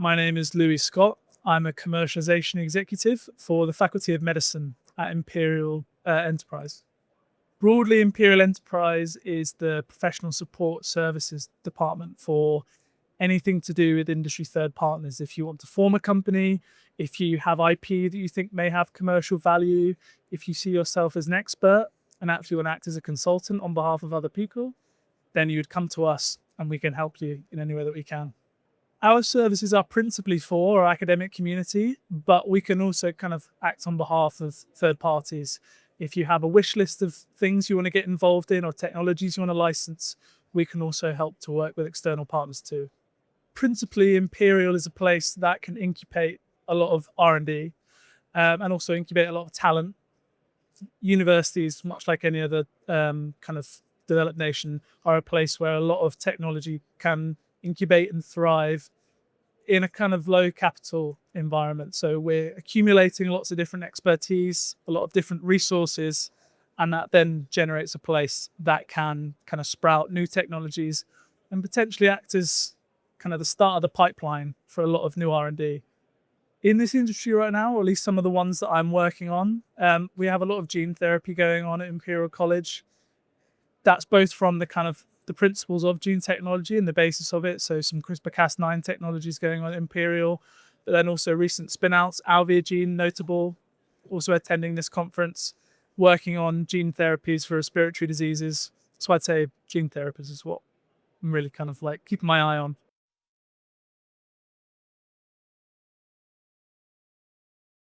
My name is Louie Scott. I'm a commercialization executive for the Faculty of Medicine at Imperial Enterprise. Broadly, Imperial Enterprise is the professional support services department for anything to do with industry third partners. If you want to form a company, if you have IP that you think may have commercial value, if you see yourself as an expert and actually want to act as a consultant on behalf of other people, then you would come to us and we can help you in any way that we can. Our services are principally for our academic community, but we can also kind of act on behalf of third parties. If you have a wish list of things you want to get involved in or technologies you want to license, we can also help to work with external partners too. Principally, Imperial is a place that can incubate a lot of R&D and also incubate a lot of talent. Universities, much like any other kind of developed nation, are a place where a lot of technology can incubate and thrive in a kind of low capital environment. So we're accumulating lots of different expertise, a lot of different resources, and that then generates a place that can kind of sprout new technologies and potentially act as kind of the start of the pipeline for a lot of new R&D. In this industry right now, or at least some of the ones that I'm working on, we have a lot of gene therapy going on at Imperial College. That's both from the kind of the principles of gene technology and the basis of it. So some CRISPR-Cas9 technologies going on at Imperial, but then also recent spin-outs, Gene notable, also attending this conference, working on gene therapies for respiratory diseases. So I'd say gene therapies is what I'm really kind of like keeping my eye on.